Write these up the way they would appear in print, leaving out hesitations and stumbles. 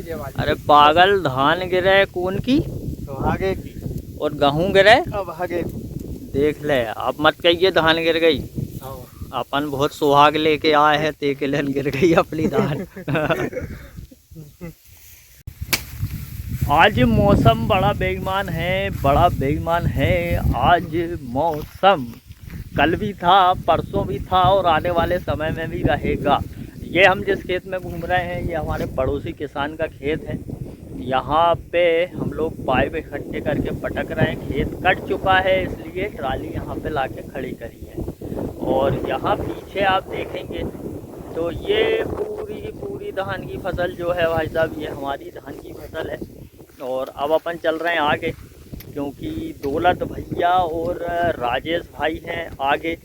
ये वाली। अरे पागल, धान गिरे कौन की? सुहागे की। और गेहूं गिरे अब आगे की। देख ले, अब मत कहिए धान गिर गई। अपन बहुत सुहाग लेके आए हैं, ते के लिए गिर गई अपनी धान। आज मौसम बड़ा बेईमान है, बड़ा बेईमान है आज मौसम। कल भी था, परसों भी था और आने वाले समय में भी रहेगा। ये हम जिस खेत में घूम रहे हैं ये हमारे पड़ोसी किसान का खेत है। यहाँ पे हम लोग पाइप इकट्ठे करके पटक रहे हैं। खेत कट चुका है इसलिए ट्राली यहाँ पे लाके खड़ी करी है। और यहाँ पीछे आप देखेंगे तो ये पूरी धान की फसल जो है भाई साहब, ये हमारी धान की फसल है। और अब अपन चल रहे हैं आगे, क्योंकि दौलत भैया और राजेश भाई हैं आगे।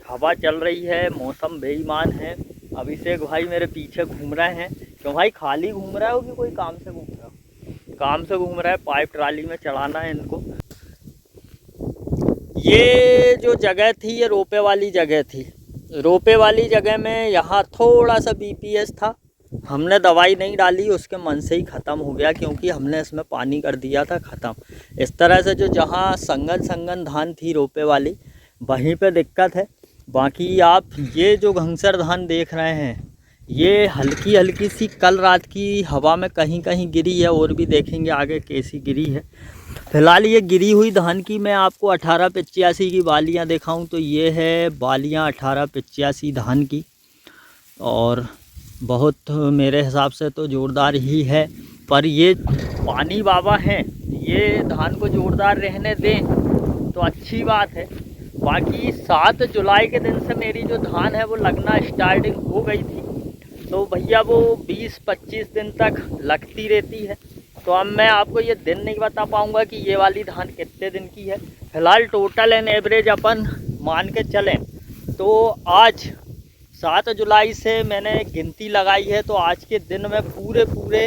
हवा चल रही है, मौसम बेईमान है। अभिषेक भाई मेरे पीछे घूम रहे हैं। क्यों भाई, खाली घूम रहा हो कि कोई काम से घूम रहा हो? काम से घूम रहा है, पाइप ट्राली में चढ़ाना है इनको। ये जो जगह थी ये रोपे वाली जगह थी। रोपे वाली जगह में यहाँ थोड़ा सा बीपीएस था, हमने दवाई नहीं डाली, उसके मन से ही ख़त्म हो गया, क्योंकि हमने इसमें पानी कर दिया था ख़त्म। इस तरह से जो जहाँ संगन धान थी रोपे वाली, वहीं पे दिक्कत है। बाकी आप ये जो घंसर धान देख रहे हैं ये हल्की हल्की सी कल रात की हवा में कहीं कहीं गिरी है, और भी देखेंगे आगे कैसी गिरी है। फिलहाल ये गिरी हुई धान की मैं आपको 1885 की बालियाँ दिखाऊं तो ये है बालियाँ 1885 धान की, और बहुत मेरे हिसाब से तो ज़ोरदार ही है। पर ये पानी बाबा हैं, ये धान को ज़ोरदार रहने दें तो अच्छी बात है। बाकी 7 जुलाई के दिन से मेरी जो धान है वो लगना स्टार्टिंग हो गई थी, तो भैया वो 20-25 दिन तक लगती रहती है। तो अब मैं आपको ये दिन नहीं बता पाऊँगा कि ये वाली धान कितने दिन की है। फ़िलहाल टोटल एंड एवरेज अपन मान के चलें तो आज 7 जुलाई से मैंने गिनती लगाई है, तो आज के दिन में पूरे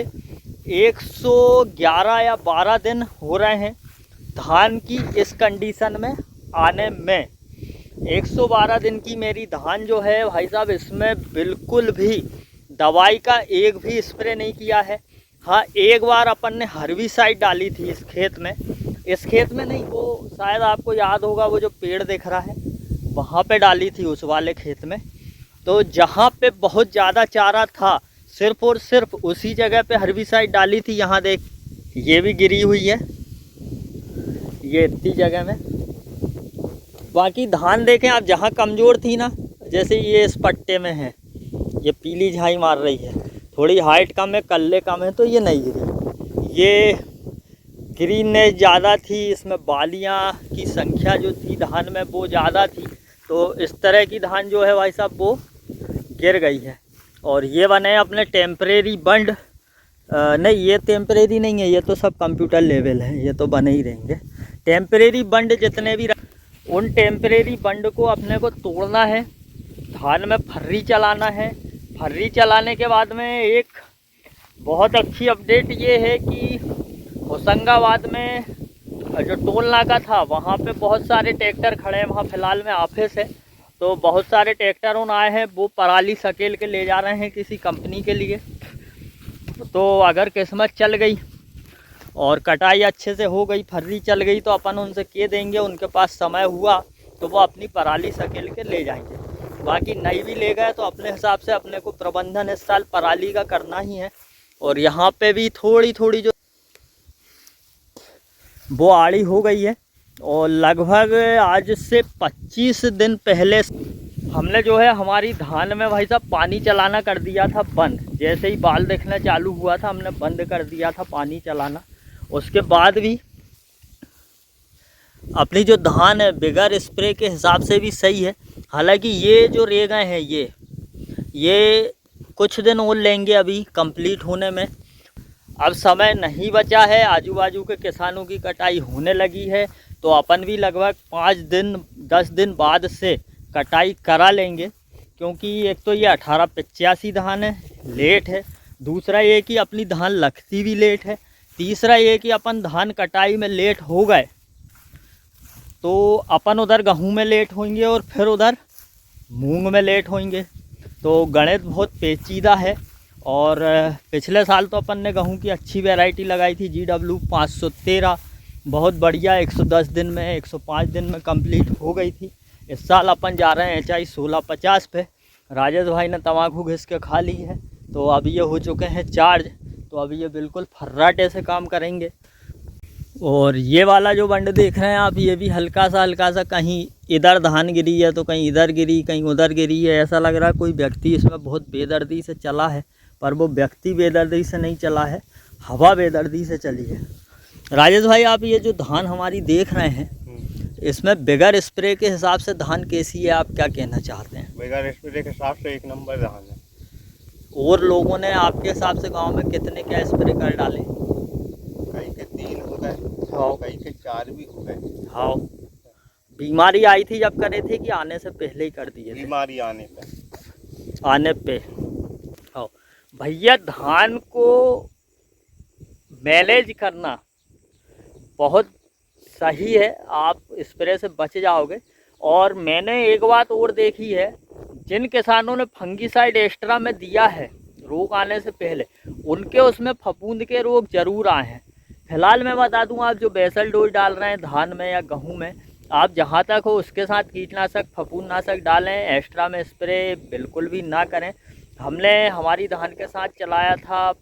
111 या 12 दिन हो रहे हैं धान की इस कंडीशन में आने में। 112 दिन की मेरी धान जो है भाई साहब, इसमें बिल्कुल भी दवाई का एक भी स्प्रे नहीं किया है। हाँ, एक बार अपन ने हर्बिसाइड डाली थी इस खेत में। इस खेत में नहीं, वो शायद आपको याद होगा, वो जो पेड़ दिख रहा है वहाँ पे डाली थी, उस वाले खेत में। तो जहाँ पे बहुत ज़्यादा चारा था सिर्फ और सिर्फ उसी जगह पे हर्बिसाइड डाली थी। यहाँ देख, ये भी गिरी हुई है ये इतनी जगह में। बाकी धान देखें आप, जहाँ कमज़ोर थी ना, जैसे ये इस पट्टे में है, ये पीली झाई मार रही है, थोड़ी हाइट कम है, कल्ले कम है, तो ये नहीं गिरी। ये ग्रीननेस ज़्यादा थी, इसमें बालियाँ की संख्या जो थी धान में वो ज़्यादा थी, तो इस तरह की धान जो है भाई साहब वो गिर गई है। और ये बने अपने टेम्परेरी बंड, नहीं ये टेम्परेरी नहीं है, ये तो सब कंप्यूटर लेवल है, ये तो बने ही रहेंगे। टेम्परेरी बंड जितने भी, उन टेम्परेरी बंड को अपने को तोड़ना है, धान में फर्री चलाना है। फर्री चलाने के बाद में एक बहुत अच्छी अपडेट ये है कि होशंगाबाद में जो टोल नाका था वहाँ पे बहुत सारे ट्रैक्टर खड़े हैं। वहाँ फ़िलहाल में ऑफिस है, तो बहुत सारे ट्रैक्टर उन आए हैं, वो पराली सकेल के ले जा रहे हैं किसी कंपनी के लिए। तो अगर किस्मत चल गई और कटाई अच्छे से हो गई, फर्री चल गई, तो अपन उनसे कह देंगे, उनके पास समय हुआ तो वो अपनी पराली सकेल के ले जाएंगे। बाकी नहीं भी ले गए तो अपने हिसाब से अपने को प्रबंधन इस साल पराली का करना ही है। और यहाँ पे भी थोड़ी थोड़ी जो वो आड़ी हो गई है, और लगभग आज से 25 दिन पहले हमने जो है हमारी धान में भाई साहब पानी चलाना कर दिया था बंद। जैसे ही बाल देखना चालू हुआ था हमने बंद कर दिया था पानी चलाना। उसके बाद भी अपनी जो धान है बिगर स्प्रे के हिसाब से भी सही है। हालांकि ये जो रेगाएँ हैं ये कुछ दिन और लेंगे अभी कंप्लीट होने में। अब समय नहीं बचा है, आजू बाजू के किसानों की कटाई होने लगी है, तो अपन भी लगभग 5-10 दिन बाद से कटाई करा लेंगे। क्योंकि एक तो ये 1885 धान है, लेट है। दूसरा ये कि अपनी धान लगती भी लेट है। तीसरा ये कि अपन धान कटाई में लेट हो गए तो अपन उधर गेहूँ में लेट होंगे और फिर उधर मूंग में लेट होंगे। तो गणित बहुत पेचीदा है। और पिछले साल तो अपन ने गेहूँ की अच्छी वैरायटी लगाई थी GW 513, बहुत बढ़िया, 110 दिन में 105 दिन में कंप्लीट हो गई थी। इस साल अपन जा रहे हैं HI 1650 पे। राजेश भाई ने तम्बाकू घिस के खा ली है, तो अभी ये हो चुके हैं चार्ज, तो अभी ये बिल्कुल फर्राटे से काम करेंगे। और ये वाला जो बंड देख रहे हैं आप, ये भी हल्का सा कहीं इधर धान गिरी है तो कहीं इधर गिरी, कहीं उधर गिरी है। ऐसा लग रहा है कोई व्यक्ति इसमें बहुत बेदर्दी से चला है, पर वो व्यक्ति बेदर्दी से नहीं चला है, हवा बेदर्दी से चली है। राजेश भाई, आप ये जो धान हमारी देख रहे हैं, इसमें बगैर स्प्रे के हिसाब से धान कैसी है, आप क्या कहना चाहते हैं? बगैर स्प्रे के हिसाब से एक नंबर धान है। और लोगों ने आपके हिसाब से गांव में कितने क्या स्प्रे कर डाले? कई के 3 हो गए, हाँ, कई के 4 भी हो गए। हाँ, बीमारी आई थी जब करे थे कि आने से पहले ही कर दिए थे? बीमारी आने पे। हाँ भैया, धान को मैनेज करना बहुत सही है, आप स्प्रे से बच जाओगे। और मैंने एक बात और देखी है, जिन किसानों ने फंगीसाइड एक्स्ट्रा में दिया है रोग आने से पहले, उनके उसमें फफूंद के रोग जरूर आए हैं। फिलहाल मैं बता दूं, आप जो बेसल डोज डाल रहे हैं धान में या गेहूं में, आप जहां तक हो उसके साथ कीटनाशक फफूंदनाशक डालें, एक्स्ट्रा में स्प्रे बिल्कुल भी ना करें। हमने हमारी धान के साथ चलाया था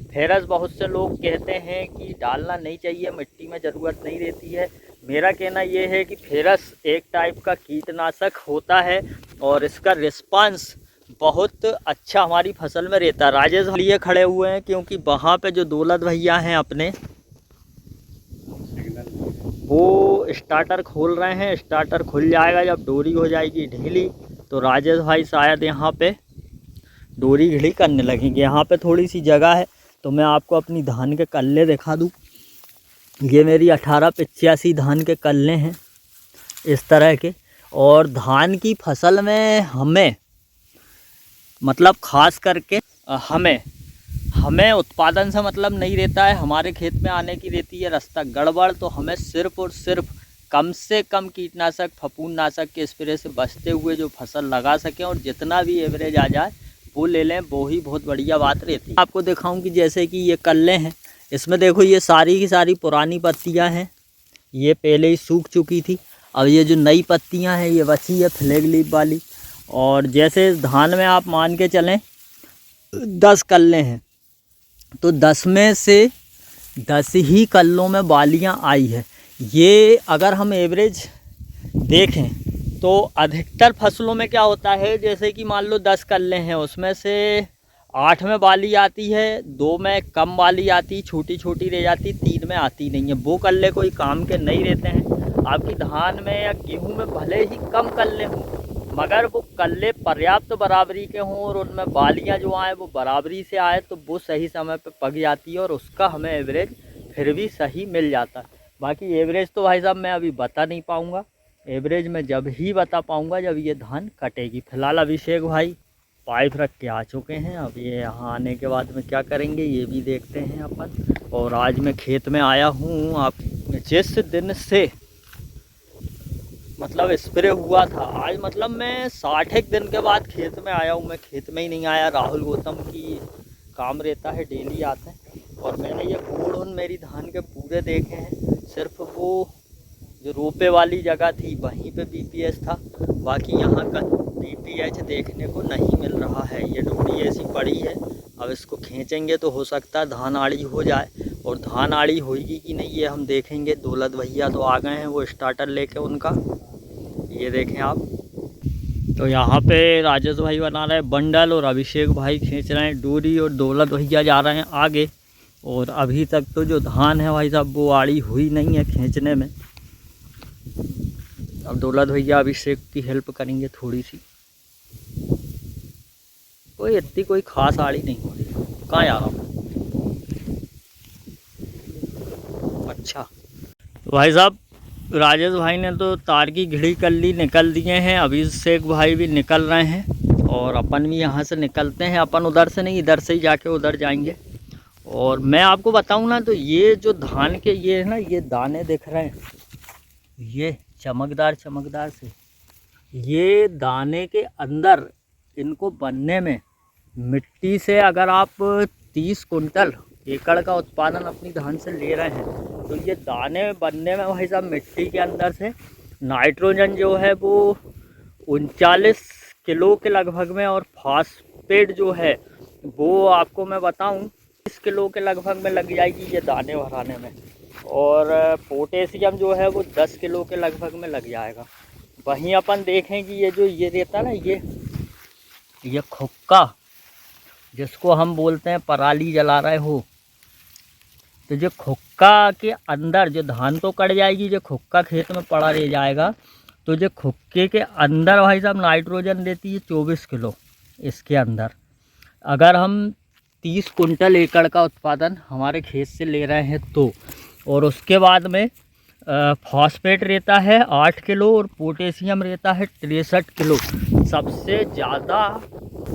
फेरस बहुत से लोग कहते हैं कि डालना नहीं चाहिए, मिट्टी में ज़रूरत नहीं रहती है। मेरा कहना ये है कि फेरस एक टाइप का कीटनाशक होता है और इसका रिस्पांस बहुत अच्छा हमारी फसल में रहता है। राजेश लिए खड़े हुए हैं क्योंकि वहाँ पे जो दौलत भैया हैं अपने, वो स्टार्टर खोल रहे हैं। स्टार्टर खुल जाएगा जब डोरी हो जाएगी ढीली, तो राजेश भाई शायद यहाँ पे डोरी ढीली करने लगेंगे। यहाँ पे थोड़ी सी जगह है, तो मैं आपको अपनी धान के कल्ले दिखा दूँ। ये मेरी 1885 धान के कल्ले हैं इस तरह के। और धान की फसल में हमें, मतलब ख़ास करके हमें उत्पादन से मतलब नहीं रहता है, हमारे खेत में आने की रहती है रास्ता गड़बड़। तो हमें सिर्फ और सिर्फ कम से कम कीटनाशक फफूंदनाशक के स्प्रे से बचते हुए जो फसल लगा सकें और जितना भी एवरेज आ जाए वो ले लें, वो ही बहुत बढ़िया बात रहती है। आपको दिखाऊं कि जैसे कि ये कल्ले हैं, इसमें देखो ये सारी की सारी पुरानी पत्तियां हैं, ये पहले ही सूख चुकी थी। अब ये जो नई पत्तियां हैं ये बची है फ्लैग लीफ वाली। और जैसे धान में आप मान के चलें 10 कल्ले हैं, तो 10 में से 10 ही कल्लों में बालियां आई है। ये अगर हम एवरेज देखें तो अधिकतर फसलों में क्या होता है, जैसे कि मान लो 10 कल्ले हैं, उसमें से 8 में बाली आती है, 2 में कम बाली आती, छोटी छोटी रह जाती, 3 में आती नहीं है। वो कल्ले कोई काम के नहीं रहते हैं। आपकी धान में या गेहूं में भले ही कम कल्ले हों, मगर वो कल्ले पर्याप्त बराबरी के हों और उनमें बालियां जो आए वो बराबरी से आए, तो वो सही समय पे पक जाती है और उसका हमें एवरेज फिर भी सही मिल जाता है। बाकी एवरेज तो भाई साहब मैं अभी बता नहीं पाऊँगा, एवरेज में जब ही बता पाऊँगा जब ये धान कटेगी। फिलहाल अभिषेक भाई पाइप रख के आ चुके हैं। अब ये यहाँ आने के बाद में क्या करेंगे ये भी देखते हैं अपन। और आज मैं खेत में आया हूँ, आप जिस दिन से मतलब स्प्रे हुआ था, आज मतलब मैं 60 दिन के बाद खेत में आया हूँ। मैं खेत में ही नहीं आया, राहुल गौतम की काम रहता है, डेली आते हैं। और मैंने ये बोड़ मेरी धान के पूरे देखे हैं, सिर्फ वो जो रोपे वाली जगह थी वहीं पे बीपीएच था, बाकी यहाँ का बीपीएच देखने को नहीं मिल रहा है। ये डोरी ऐसी पड़ी है, अब इसको खींचेंगे तो हो सकता है धान आड़ी हो जाए, और धान आड़ी होगी कि नहीं ये हम देखेंगे। दौलत भैया तो आ गए हैं, वो स्टार्टर लेके उनका, ये देखें आप। तो यहाँ पे राजेश भाई बना रहे हैं बंडल और अभिषेक भाई खींच रहे हैं डोरी, और दौलत भैया जा रहे हैं आगे। और अभी तक तो जो धान है भाई साहब वो आड़ी हुई नहीं है खींचने में। अब दौलत भैया अभिषेक की हेल्प करेंगे थोड़ी सी। कोई इतनी कोई खास आड़ी नहीं हो रही। कहाँ जा रहा हूँ? अच्छा, तो भाई साहब राजेश भाई ने तो तार की घिड़ी कर ली, निकल दिए हैं। अभिषेक भाई भी निकल रहे हैं और अपन भी यहाँ से निकलते हैं। अपन उधर से नहीं, इधर से ही जाके उधर जाएंगे। और मैं आपको बताऊँ ना, तो ये जो धान के ये है ना, ये दाने दिख रहे हैं, ये चमकदार से, ये दाने के अंदर इनको बनने में मिट्टी से अगर आप 30 कुंटल एकड़ का उत्पादन अपनी धान से ले रहे हैं तो ये दाने बनने में भाई साहब मिट्टी के अंदर से नाइट्रोजन जो है वो 39 किलो के लगभग में, और फास्फेट जो है वो आपको मैं बताऊं 30 किलो के लगभग में लग जाएगी ये दाने भराने में, और पोटेशियम जो है वो 10 किलो के लगभग में लग जाएगा। वहीं अपन देखें कि ये जो ये रहता ना ये खुक्का जिसको हम बोलते हैं पराली जला रहे हो, तो जो खुक्का के अंदर जो धान तो कट जाएगी, जो खुक्का खेत में पड़ा रह जाएगा, तो जो खुक्के के अंदर भाई साहब नाइट्रोजन देती है 24 किलो इसके अंदर। अगर हम 30 कुंटल एकड़ का उत्पादन हमारे खेत से ले रहे हैं तो, और उसके बाद में फॉस्फेट रहता है 8 किलो और पोटेशियम रहता है 63 किलो। सबसे ज़्यादा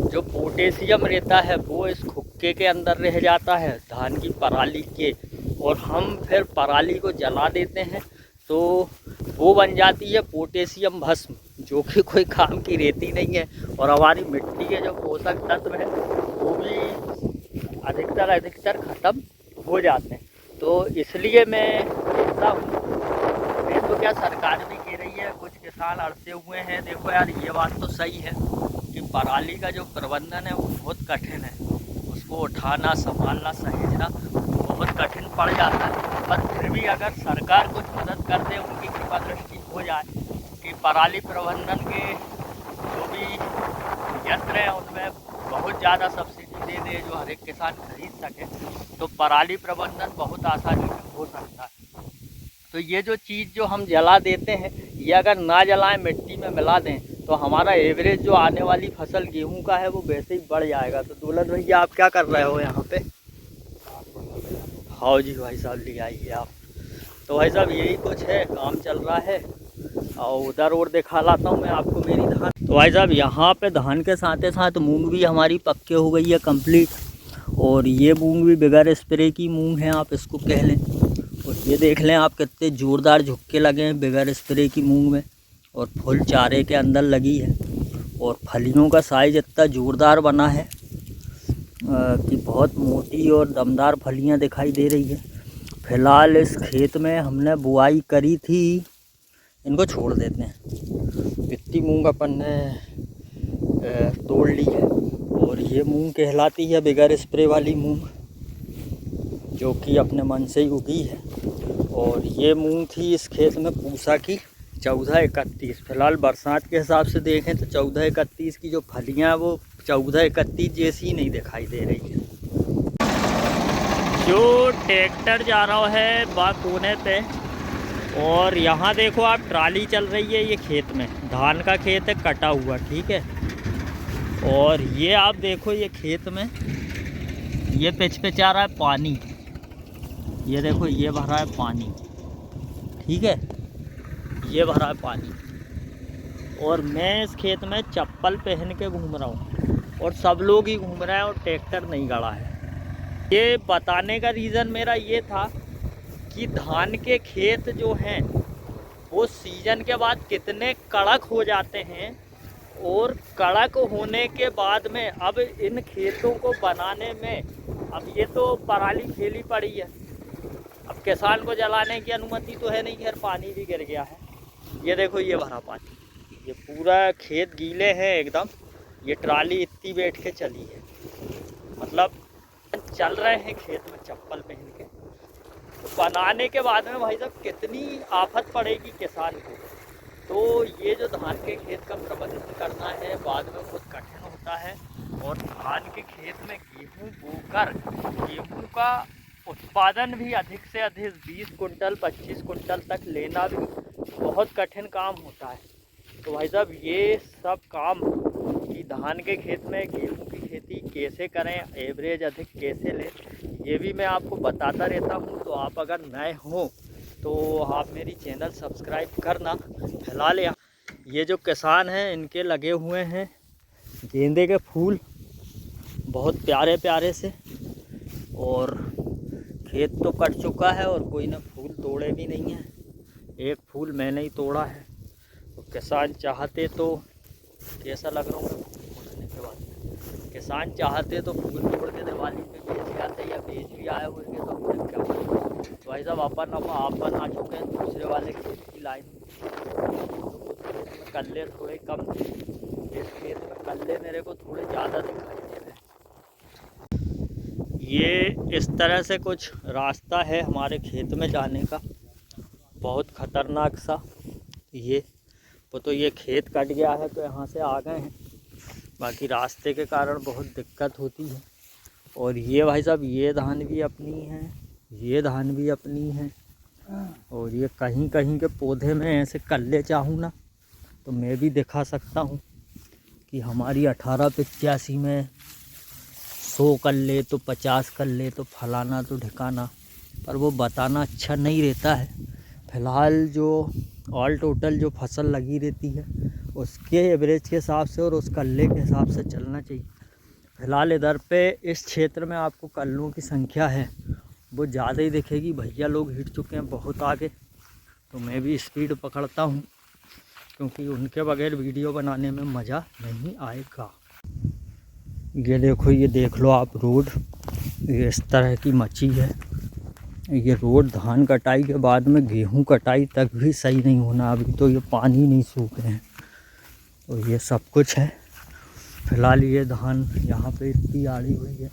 जो पोटेशियम रहता है वो इस खुक्के के अंदर रह जाता है धान की पराली के, और हम फिर पराली को जला देते हैं तो वो बन जाती है पोटेशियम भस्म, जो कि कोई काम की रहती नहीं है, और हमारी मिट्टी के जो पोषक तत्व है वो भी अधिकतर ख़त्म हो जाते हैं। तो इसलिए मैं कहता हूँ, मैं तो क्या सरकार भी कह रही है, कुछ किसान अड़ते हुए हैं। देखो यार, ये बात तो सही है कि पराली का जो प्रबंधन है वो बहुत कठिन है, उसको उठाना संभालना सहेजना बहुत कठिन पड़ जाता है। पर फिर भी अगर सरकार कुछ मदद कर दे, उनकी कृपा दृष्टि हो जाए कि पराली प्रबंधन के जो भी यंत्र हैं उनमें बहुत ज़्यादा सब्सिडी दे दे जो हर एक किसान खरीद सके, तो पराली प्रबंधन बहुत आसानी से हो सकता है। तो ये जो चीज़ जो हम जला देते हैं, ये अगर ना जलाएं मिट्टी में मिला दें तो हमारा एवरेज जो आने वाली फसल गेहूं का है वो वैसे ही बढ़ जाएगा। तो दौलत भैया आप क्या कर रहे हो यहाँ पे? हाँ जी भाई साहब, ले आइए आप। तो भाई साहब यही कुछ है, काम चल रहा है, और उधर और दिखा लाता हूँ मैं आपको मेरी धान। तो भाई साहब यहाँ पे धान के साथ साथ मूंग भी हमारी पक्के हो गई है कंप्लीट, और ये मूंग भी बगैर स्प्रे की मूंग है, आप इसको कह लें। और ये देख लें आप कितने ज़ोरदार झुक्के लगे हैं बगैर स्प्रे की मूंग में, और फुल चारे के अंदर लगी है, और फलियों का साइज़ इतना ज़ोरदार बना है कि बहुत मोटी और दमदार फलियां दिखाई दे रही है। फ़िलहाल इस खेत में हमने बुआई करी थी, इनको छोड़ देते हैं। इतनी मूंग अपन ने तोड़ ली है, और ये मूंग कहलाती है बगैर स्प्रे वाली मूंग, जो कि अपने मन से ही उगी है। और ये मूंग थी इस खेत में पूसा की 1431। फिलहाल बरसात के हिसाब से देखें तो 1431 की जो फलियां हैं वो 1431 जैसी नहीं दिखाई दे रही है। जो ट्रैक्टर जा रहा है कोने पे, और यहाँ देखो आप ट्राली चल रही है, ये खेत में धान का खेत है कटा हुआ, ठीक है। और ये आप देखो ये खेत में ये पिच आ रहा है पानी, ये देखो ये भरा है पानी, ठीक है, ये भरा है पानी। और मैं इस खेत में चप्पल पहन के घूम रहा हूँ, और सब लोग ही घूम रहे हैं, और ट्रैक्टर नहीं गड़ा है। ये बताने का रीज़न मेरा ये था कि धान के खेत जो हैं वो सीजन के बाद कितने कड़क हो जाते हैं, और कड़क होने के बाद में अब इन खेतों को बनाने में, अब ये तो पराली फैली पड़ी है, अब किसान को जलाने की अनुमति तो है नहीं, खैर पानी भी गिर गया है। ये देखो ये भरा पानी, ये पूरा खेत गीले हैं एकदम। ये ट्राली इतनी बैठ के चली है, मतलब चल रहे हैं खेत में चप्पल पहन के। तो बनाने के बाद में भाई साहब कितनी आफत पड़ेगी किसान को। तो ये जो धान के खेत का प्रबंधन करना है बाद में बहुत कठिन होता है, और धान के खेत में गेहूँ बोकर गेहूँ का उत्पादन भी अधिक से अधिक 20 कुंटल 25 कुंटल तक लेना भी बहुत कठिन काम होता है। तो भाई साहब ये सब काम कि धान के खेत में गेहूं की खेती कैसे करें, एवरेज अधिक कैसे लें, ये भी मैं आपको बताता रहता हूं। तो आप अगर नए हो तो आप मेरी चैनल सब्सक्राइब करना। फिलहाल ये जो किसान हैं इनके लगे हुए हैं गेंदे के फूल बहुत प्यारे प्यारे से, और खेत तो कट चुका है और कोई ने फूल तोड़े भी नहीं हैं। एक फूल मैंने ही तोड़ा है। तो किसान चाहते तो कैसा लग रहा हूँ फूल तोड़ने के बाद। किसान चाहते तो फूल तोड़ के दिवाली पे बेच जाते या बेच भी आए हुए तो अपने क्या बोलते। तो भाई साहब अपन आ चुके हैं दूसरे वाले खेत की लाइन में। तो उस खेत में कल्ले थोड़े कम थे, इस खेत में कल्ले मेरे को थोड़े ज़्यादा दिखाई दे रहे हैं। ये इस तरह से कुछ रास्ता है हमारे खेत में जाने का, बहुत ख़तरनाक सा। ये तो ये खेत कट गया है तो यहाँ से आ गए हैं, बाकी रास्ते के कारण बहुत दिक्कत होती है। और ये भाई साहब ये धान भी अपनी है, ये धान भी अपनी है। और ये कहीं कहीं के पौधे में ऐसे कल्ले चाहूँ ना तो मैं भी दिखा सकता हूँ कि हमारी 1885 में 100 कल्ले तो 50 कल्ले तो फलाना तो ठिकाना, पर वो बताना अच्छा नहीं रहता है। फ़िलहाल जो ऑल टोटल जो फसल लगी रहती है उसके एवरेज के हिसाब से और उस कल्ले के हिसाब से चलना चाहिए। फ़िलहाल इधर पे इस क्षेत्र में आपको कल्लों की संख्या है वो ज़्यादा ही दिखेगी। भैया लोग हिट चुके हैं बहुत आगे, तो मैं भी स्पीड पकड़ता हूँ क्योंकि उनके बगैर वीडियो बनाने में मज़ा नहीं आएगा। ये देखो, ये देख लो आप रोड, ये इस तरह की मची है। ये रोड धान कटाई के बाद में गेहूं कटाई तक भी सही नहीं होना, अभी तो ये पानी नहीं सूखे हैं। तो ये सब कुछ है। फ़िलहाल ये धान यहाँ पे इतनी आड़ी हुई है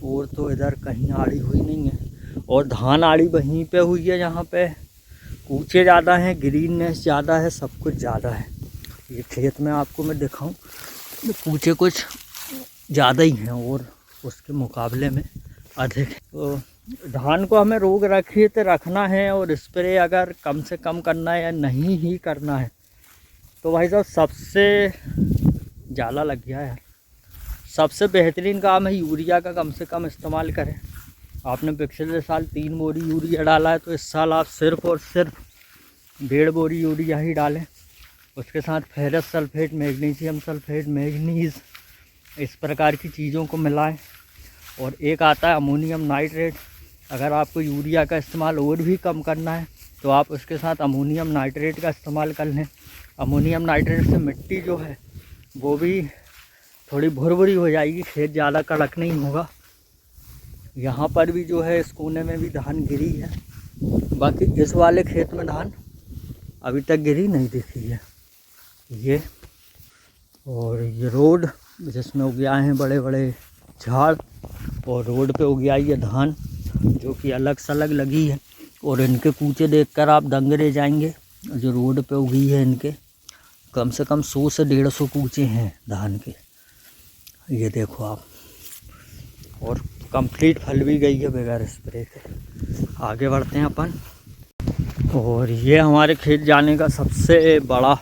और तो इधर कहीं आड़ी हुई नहीं है। और धान आड़ी वहीं पे हुई है जहाँ पे कूचे ज़्यादा हैं, ग्रीननेस ज़्यादा है, सब कुछ ज़्यादा है। ये खेत में आपको मैं दिखाऊं तो कूचे कुछ ज़्यादा ही हैं और उसके मुकाबले में अधिक है। तो धान को हमें रोग रखिए तो रखना है और स्प्रे अगर कम से कम करना है या नहीं ही करना है तो भाई साहब सबसे जाला लग गया है। सबसे बेहतरीन काम है यूरिया का कम से कम इस्तेमाल करें। आपने पिछले साल 3 बोरी यूरिया डाला है तो इस साल आप सिर्फ़ और सिर्फ 1.5 बोरी यूरिया ही डालें। उसके साथ ferrous sulphate, magnesium sulphate, manganese, इस प्रकार की चीज़ों को मिलाएं। और एक आता है अमोनियम नाइट्रेट, अगर आपको यूरिया का इस्तेमाल और भी कम करना है तो आप उसके साथ अमोनियम नाइट्रेट का इस्तेमाल कर लें। अमोनियम नाइट्रेट से मिट्टी जो है वो भी थोड़ी भुरभुरी हो जाएगी, खेत ज़्यादा कड़क नहीं होगा। यहाँ पर भी जो है इस कोने में भी धान गिरी है, बाकी इस वाले खेत में धान अभी तक गिरी नहीं दिखी है। ये और ये रोड जिसमें उगाए हैं बड़े बड़े झाड़ और रोड पे उगाई है धान जो कि अलग सलग लगी है। और इनके कूचे देखकर आप दंग रह जाएंगे। जो रोड पे उगी है इनके कम से कम 100 से 150 कूचे हैं धान के, ये देखो आप। और कंप्लीट फल भी गई है बगैर स्प्रे के। आगे बढ़ते हैं अपन। और ये हमारे खेत जाने का सबसे बड़ा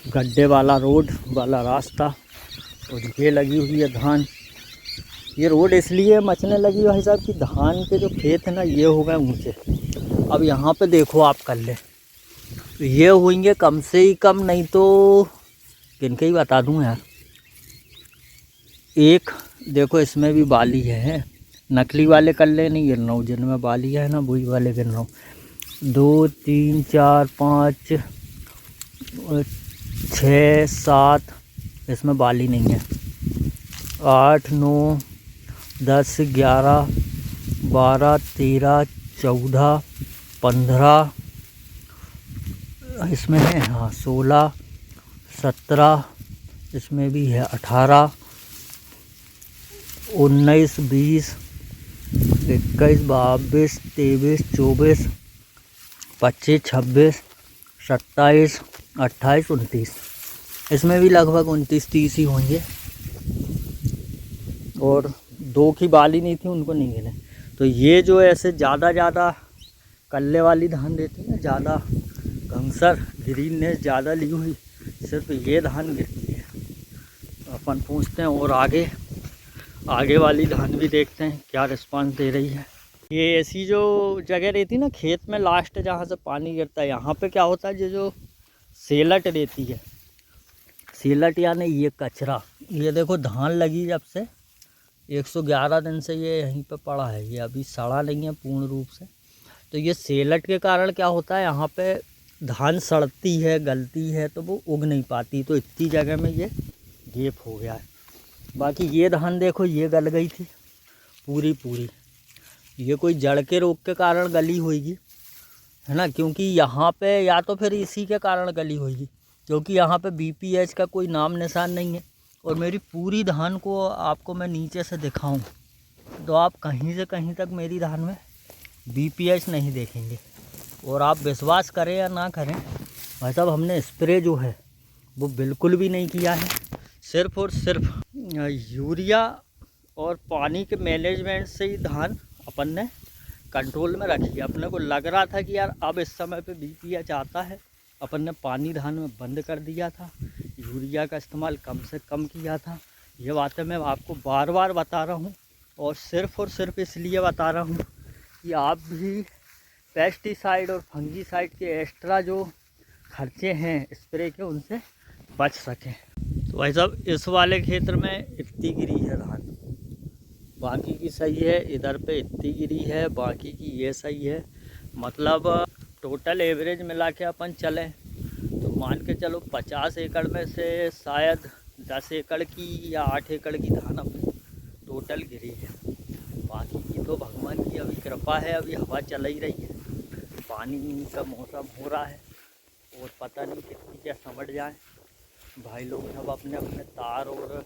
गड्ढे वाला रोड वाला रास्ता। और ये लगी हुई है धान। ये रोड इसलिए मचने लगी भाई साहब कि धान के जो खेत है ना ये हो गए ऊंचे। अब यहाँ पे देखो आप कल्ले, तो ये होंगे कम से ही कम नहीं तो किनके ही बता दूँ यार। एक देखो इसमें भी बाली है, नकली वाले कल्ले नहीं गिन रहा हूँ, जिनमें बाली है ना वही वाले गिन रहा हूँ। 2 3 4 5 6 7 इसमें बाली नहीं है। 8 9 10 11 12 13 14 15 इसमें है, हाँ 16 17 इसमें भी है, 18 19 20 21 22 23 24 25 26 27 28 29 इसमें भी लगभग 29 30 ही होंगे। और 2 की बाली नहीं थी, उनको नहीं गिने। तो ये जो ऐसे ज़्यादा कल्ले वाली धान देती है, ज़्यादा घंसर ग्रीननेस ज़्यादा ली हुई, सिर्फ ये धान गिरती है। तो अपन पूछते हैं और आगे वाली धान भी देखते हैं क्या रिस्पांस दे रही है। ये ऐसी जो जगह रहती है ना खेत में लास्ट जहाँ से पानी गिरता है, यहाँ पे क्या होता है जो सेलट रहती है, सेलट यानी ये कचरा। ये देखो धान लगी जब से 111 दिन से ये यहीं पे पड़ा है, ये अभी सड़ा नहीं है पूर्ण रूप से। तो ये सेलट के कारण क्या होता है, यहाँ पे धान सड़ती है, गलती है तो वो उग नहीं पाती, तो इतनी जगह में ये गैप हो गया है। बाकी ये धान देखो, ये गल गई थी पूरी पूरी। ये कोई जड़ के रोग के कारण गली होगी, है ना, क्योंकि यहाँ पे या तो फिर इसी के कारण गली होगी, क्योंकि यहाँ पे BPH का कोई नाम निशान नहीं है। और मेरी पूरी धान को आपको मैं नीचे से दिखाऊं तो आप कहीं से कहीं तक मेरी धान में BPH नहीं देखेंगे। और आप विश्वास करें या ना करें भाई साहब, हमने स्प्रे जो है वो बिल्कुल भी नहीं किया है। सिर्फ और सिर्फ यूरिया और पानी के मैनेजमेंट से ही धान अपन ने कंट्रोल में रखी है। अपने को लग रहा था कि यार अब इस समय पे BPH आता है, अपन ने पानी धान में बंद कर दिया था, यूरिया का इस्तेमाल कम से कम किया था। ये बातें मैं आपको बार बार बता रहा हूँ, और सिर्फ इसलिए बता रहा हूँ कि आप भी पेस्टिसाइड और फंगीसाइड के एक्स्ट्रा जो खर्चे हैं स्प्रे के, उनसे बच सकें। तो भाई साहब, इस वाले क्षेत्र में इतनी गिरी है धान, बाकी की सही है, इधर पे इतनी गिरी है, बाकी की ये सही है। मतलब टोटल एवरेज मिला के अपन चलें तो मान के चलो 50 एकड़ में से शायद 10 एकड़ की या 8 एकड़ की धान अपनी टोटल गिरी है। बाकी की तो भगवान की अभी कृपा है, अभी हवा चल ही रही है, पानी का मौसम हो रहा है, और पता नहीं कितनी क्या समझ जाए। भाई लोग सब अपने अपने तार और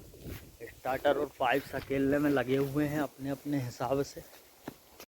स्टार्टर और पाइप सकेलने में लगे हुए हैं अपने अपने हिसाब से।